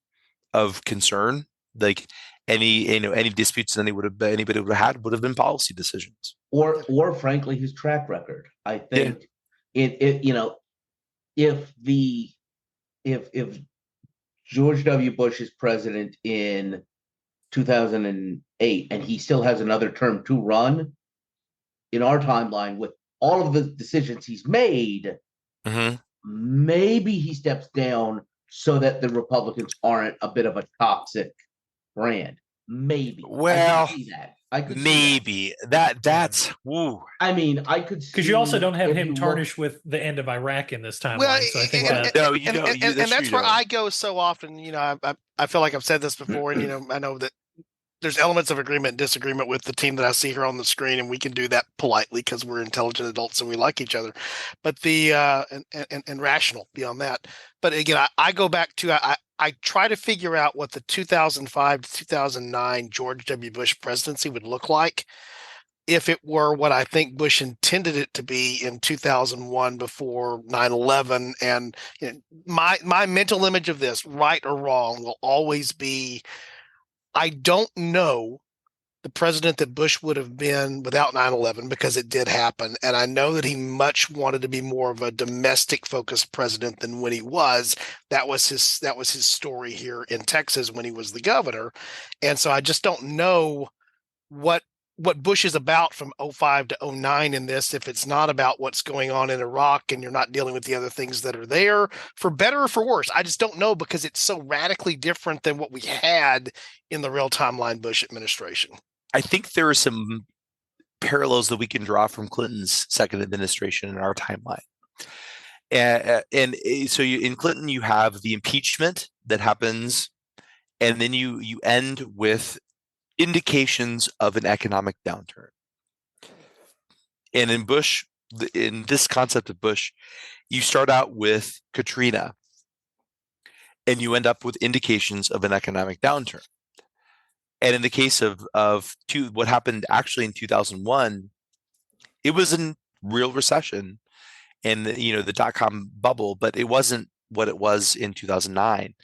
of concern. Like any disputes that anybody would have had would have been policy decisions, or frankly his track record. I think if George W. Bush is president in 2008 and he still has another term to run in our timeline with all of the decisions he's made, maybe he steps down so that the Republicans aren't a bit of a toxic brand. Maybe. Well, I see that. I could see maybe that's woo. I mean, I could see because you also don't have if him you tarnished with the end of Iraq in this timeline. Well, So I think and that No, you don't. and That's true. that's You where don't. I go so often. I feel like I've said this before, and I know that there's elements of agreement and disagreement with the team that I see here on the screen, and we can do that politely because we're intelligent adults and we like each other. But and rational beyond that. But again, I go back to I try to figure out what the 2005 to 2009 George W. Bush presidency would look like if it were what I think Bush intended it to be in 2001 before 9/11. And my mental image of this, right or wrong, will always be I don't know the president that Bush would have been without 9/11 because it did happen. And I know that he much wanted to be more of a domestic focused president than when he was. That was his story here in Texas when he was the governor. And so I just don't know what what Bush is about from '05 to '09 in this if it's not about what's going on in Iraq and you're not dealing with the other things that are there, for better or for worse. I just don't know because it's so radically different than what we had in the real timeline Bush administration. I think there are some parallels that we can draw from Clinton's second administration in our timeline. So in Clinton, you have the impeachment that happens, and then you end with indications of an economic downturn. And in Bush, in this concept of Bush, you start out with Katrina, and you end up with indications of an economic downturn. And in the case of what happened actually in 2001, it was a real recession and the dot-com bubble, but it wasn't what it was in 2009,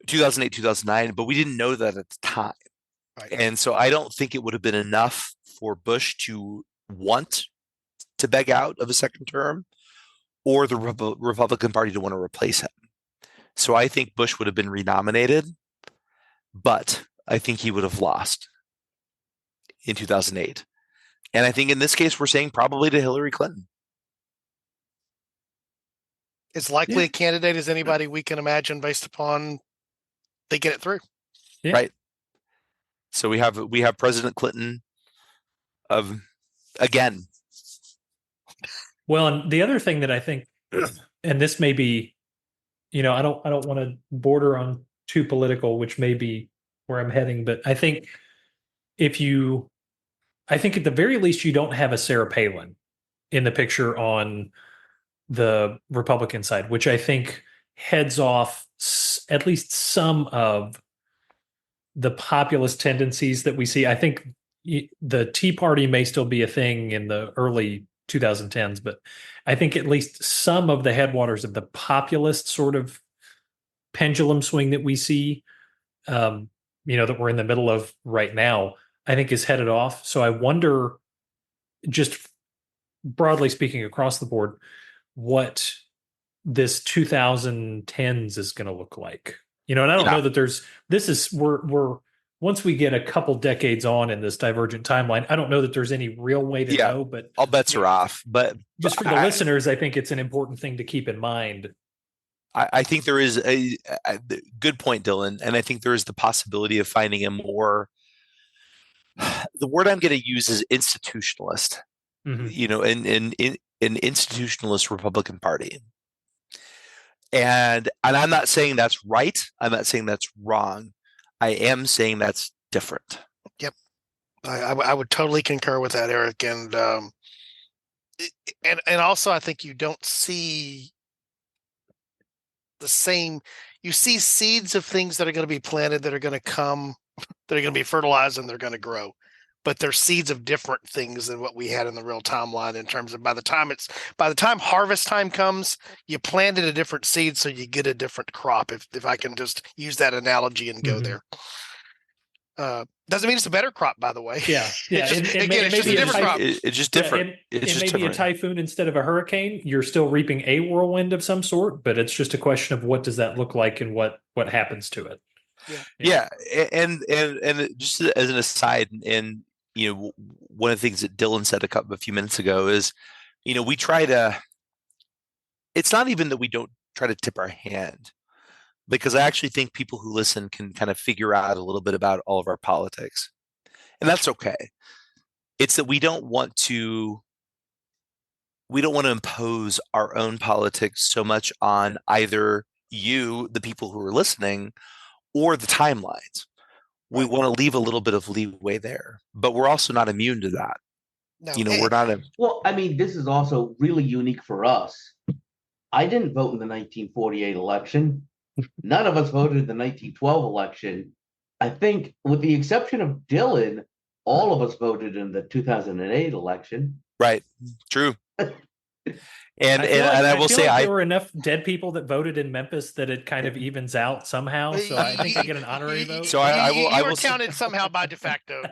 2008, 2009, but we didn't know that at the time. Right. And so I don't think it would have been enough for Bush to want to beg out of a second term or the Republican Party to want to replace him. So I think Bush would have been renominated, but I think he would have lost in 2008. And I think in this case, we're saying probably to Hillary Clinton. As likely a candidate as anybody we can imagine based upon they get it through. Yeah. Right. So we have President Clinton of again. Well, and the other thing that I think, and this may be, I don't want to border on too political, which may be where I'm heading, but I think at the very least, you don't have a Sarah Palin in the picture on the Republican side, which I think heads off at least some of the populist tendencies that we see. I think the Tea Party may still be a thing in the early 2010s, but I think at least some of the headwaters of the populist sort of pendulum swing that we see, that we're in the middle of right now, I think is headed off. So I wonder, just broadly speaking across the board, what this 2010s is going to look like. And I don't know that we're once we get a couple decades on in this divergent timeline, I don't know that there's any real way to know, but all bets are off. But just for the listeners, I think it's an important thing to keep in mind. I think there is a good point, Dylan, and I think there is the possibility of finding a more, the word I'm going to use is institutionalist, an institutionalist Republican Party. And I'm not saying that's right. I'm not saying that's wrong. I am saying that's different. Yep. I would totally concur with that, Eric. And also I think you don't see the same, you see seeds of things that are going to be planted that are going to come, that are going to be fertilized and they're going to grow. But they're seeds of different things than what we had in the real timeline in terms of by the time harvest time comes, you planted a different seed, so you get a different crop. If I can just use that analogy and go there. Doesn't mean it's a better crop, by the way. Yeah. It's just a different crop. It's just different. It's just maybe different. A typhoon instead of a hurricane. You're still reaping a whirlwind of some sort, but it's just a question of what does that look like and what happens to it. Yeah. And just as an aside, and one of the things that Dylan said a few minutes ago is, we try to. It's not even that we don't try to tip our hand, because I actually think people who listen can kind of figure out a little bit about all of our politics. and that's okay. It's that we don't want to impose our own politics so much on either you, the people who are listening, or the timelines. We Right. want to leave a little bit of leeway there, but we're also not immune to that. No, We're not. Well, I mean, this is also really unique for us. I didn't vote in the 1948 election. None of us voted in the 1912 election. I think, with the exception of Dylan, all of us voted in the 2008 election. Right. True. And I will feel say like there were enough dead people that voted in Memphis that it kind of evens out somehow. So I think I get an honorary vote. So I you will were counted somehow by de facto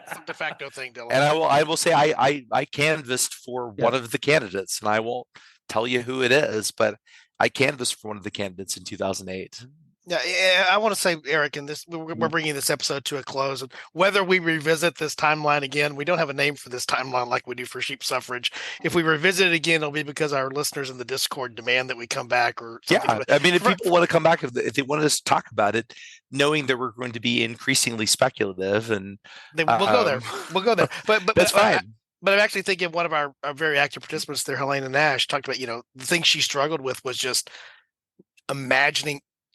thing, Dylan. And I will say I canvassed for one of the candidates, and I won't tell you who it is, but I canvassed for one of the candidates in 2008. Yeah, I want to say, Eric, and we're bringing this episode to a close. And whether we revisit this timeline again, we don't have a name for this timeline like we do for sheep suffrage. If we revisit it again, it'll be because our listeners in the Discord demand that we come back or something. Yeah, I mean, if people want to come back, if they want us to talk about it, knowing that we're going to be increasingly speculative, and we'll go there. We'll go there. But that's fine. But I'm actually thinking one of our very active participants there, Helena Nash, talked about, the thing she struggled with was just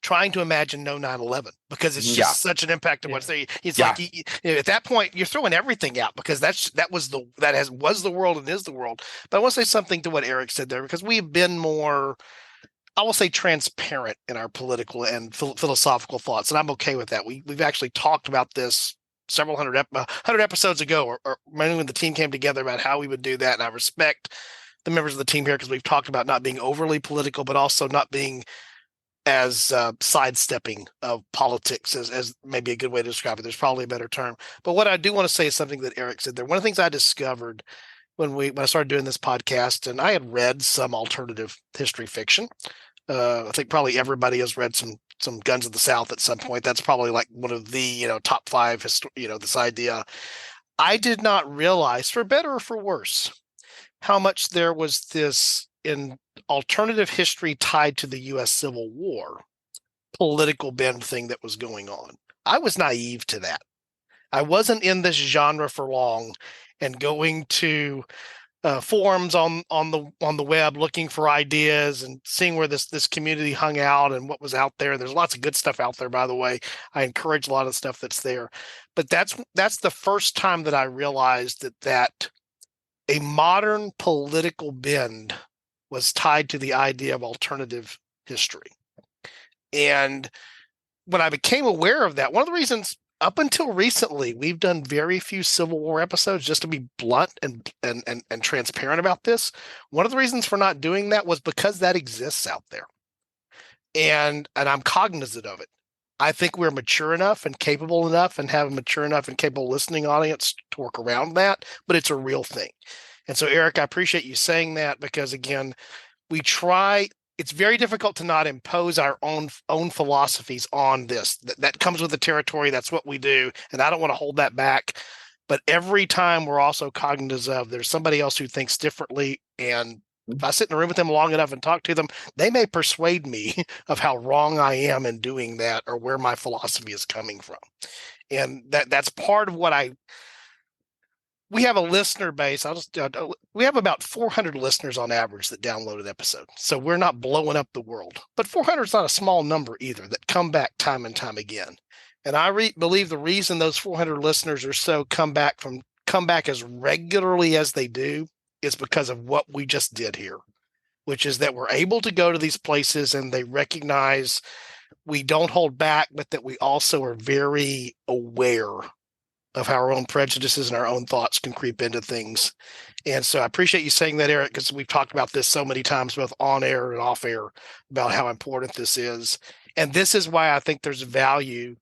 trying to imagine no 9/11 because it's just such an impact of what's there. It's like at that point you're throwing everything out because was the world and is the world. But I want to say something to what Eric said there because we've been more, I will say, transparent in our political and philosophical thoughts, and I'm okay with that. We've actually talked about this several hundred episodes ago, or mainly when the team came together about how we would do that. And I respect the members of the team here because we've talked about not being overly political, but also not being as sidestepping of politics as maybe a good way to describe it. There's probably a better term. But what I do want to say is something that Eric said there. One of the things I discovered when I started doing this podcast, and I had read some alternative history fiction. I think probably everybody has read some Guns of the South at some point. That's probably like one of the top 5 this idea. I did not realize, for better or for worse, how much there was this in alternative history tied to the U.S. Civil War political bend thing that was going on. I was naive to that. I wasn't in this genre for long and going to forums on the web looking for ideas and seeing where this community hung out and what was out there. There's lots of good stuff out there, by the way. I encourage a lot of stuff that's there. But that's the first time that I realized that a modern political bend was tied to the idea of alternative history. And when I became aware of that, one of the reasons up until recently, we've done very few Civil War episodes, just to be blunt and transparent about this. One of the reasons for not doing that was because that exists out there. And I'm cognizant of it. I think we're mature enough and capable enough and have a mature enough and capable listening audience to work around that, but it's a real thing. And so, Eric, I appreciate you saying that because, again, it's very difficult to not impose our own philosophies on this. That comes with the territory. That's what we do. And I don't want to hold that back. But every time we're also cognizant of there's somebody else who thinks differently. And if I sit in a room with them long enough and talk to them, they may persuade me of how wrong I am in doing that or where my philosophy is coming from. And that's part of what we have a listener base. We have about 400 listeners on average that download an episode. So we're not blowing up the world, but 400 is not a small number either that come back time and time again. And I believe the reason those 400 listeners are so come back as regularly as they do is because of what we just did here, which is that we're able to go to these places and they recognize we don't hold back, but that we also are very aware of how our own prejudices and our own thoughts can creep into things. And so I appreciate you saying that, Eric, because we've talked about this so many times, both on air and off air, about how important this is. And this is why I think there's value,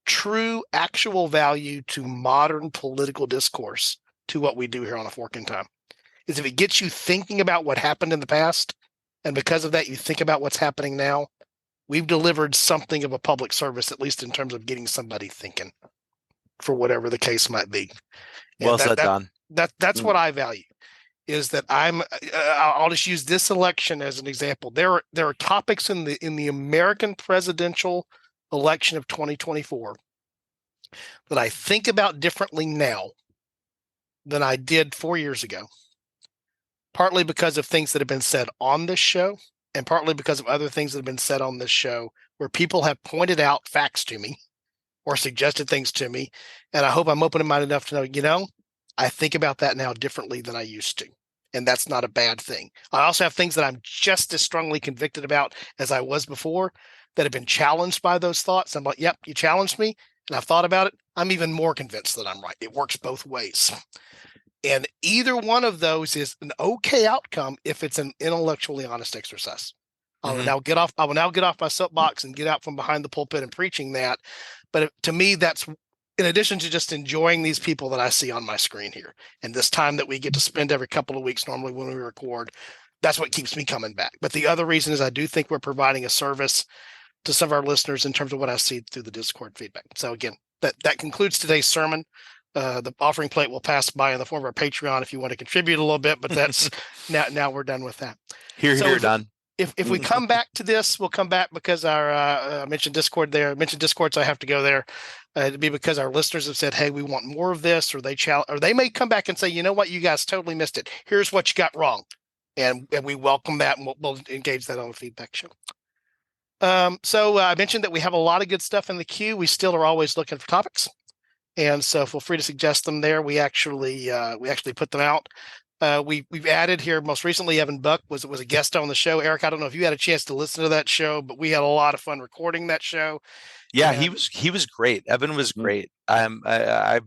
true, actual value to modern political discourse to what we do here on A Fork in Time. Is if it gets you thinking about what happened in the past, and because of that, you think about what's happening now, we've delivered something of a public service, at least in terms of getting somebody thinking, for whatever the case might be. Well said, Don. That's what I value, is that I'll just use this election as an example. There are topics in the American presidential election of 2024 that I think about differently now than I did 4 years ago, partly because of things that have been said on this show, and partly because of other things that have been said on this show where people have pointed out facts to me or suggested things to me. And I hope I'm open-minded enough to know, I think about that now differently than I used to. And that's not a bad thing. I also have things that I'm just as strongly convicted about as I was before that have been challenged by those thoughts. I'm like, yep, you challenged me and I've thought about it. I'm even more convinced that I'm right. It works both ways. And either one of those is an okay outcome if it's an intellectually honest exercise. I will now get off my soapbox and get out from behind the pulpit and preaching that. But to me, that's in addition to just enjoying these people that I see on my screen here and this time that we get to spend every couple of weeks normally when we record, that's what keeps me coming back. But the other reason is I do think we're providing a service to some of our listeners in terms of what I see through the Discord feedback. So again, that concludes today's sermon. The offering plate will pass by in the form of our Patreon if you want to contribute a little bit, but that's now we're done with that. Here, done. If we come back to this, we'll come back because our I mentioned Discord there. I mentioned Discord, so I have to go there. It'd be because our listeners have said, "Hey, we want more of this," or they may come back and say, "You know what? You guys totally missed it. Here's what you got wrong," and we welcome that, and we'll engage that on the feedback show. So I mentioned that we have a lot of good stuff in the queue. We still are always looking for topics, and so feel free to suggest them there. We actually put them out. We've added here most recently. Evan Buck was a guest on the show. Eric, I don't know if you had a chance to listen to that show, but we had a lot of fun recording that show. Yeah, and he was great. Evan was great. I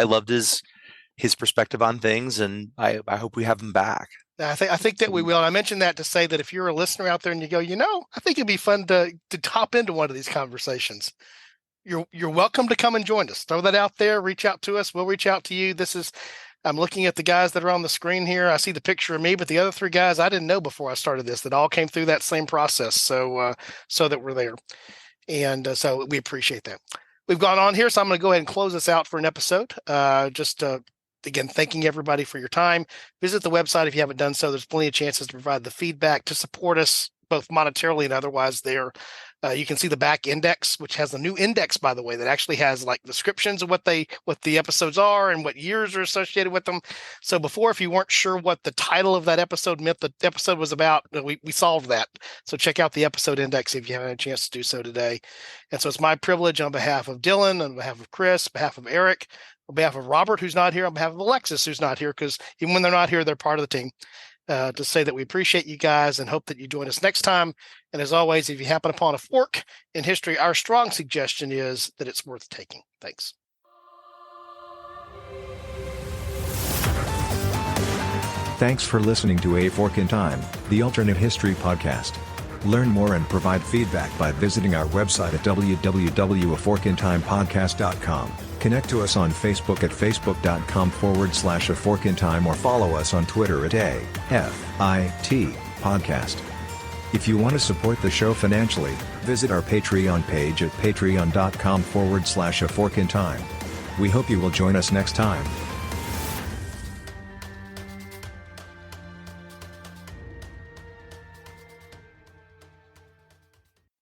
loved his perspective on things, and I hope we have him back. I think that we will. I mentioned that to say that if you're a listener out there and you go, I think it'd be fun to hop into one of these conversations. You're welcome to come and join us. Throw that out there. Reach out to us. We'll reach out to you. I'm looking at the guys that are on the screen here. I see the picture of me, but the other three guys I didn't know before I started this that all came through that same process. So that we're there. And so we appreciate that. We've gone on here, so I'm going to go ahead and close this out for an episode. Again, thanking everybody for your time. Visit the website if you haven't done so. There's plenty of chances to provide the feedback to support us, both monetarily and otherwise there. You can see the back index, which has a new index, by the way, that actually has like descriptions of what the episodes are and what years are associated with them. So before, if you weren't sure what the title of that episode meant, the episode was about, we solved that. So check out the episode index if you haven't had a chance to do so today. And so it's my privilege on behalf of Dylan, on behalf of Chris, on behalf of Eric, on behalf of Robert, who's not here, on behalf of Alexis, who's not here, because even when they're not here, they're part of the team. To say that we appreciate you guys and hope that you join us next time. And as always, if you happen upon a fork in history, our strong suggestion is that it's worth taking. Thanks. Thanks for listening to A Fork in Time, the alternate history podcast. Learn more and provide feedback by visiting our website at www.aforkintimepodcast.com. Connect to us on Facebook at facebook.com/aforkintime or follow us on Twitter at AFIT Podcast. If you want to support the show financially, visit our Patreon page at patreon.com/aforkintime. We hope you will join us next time.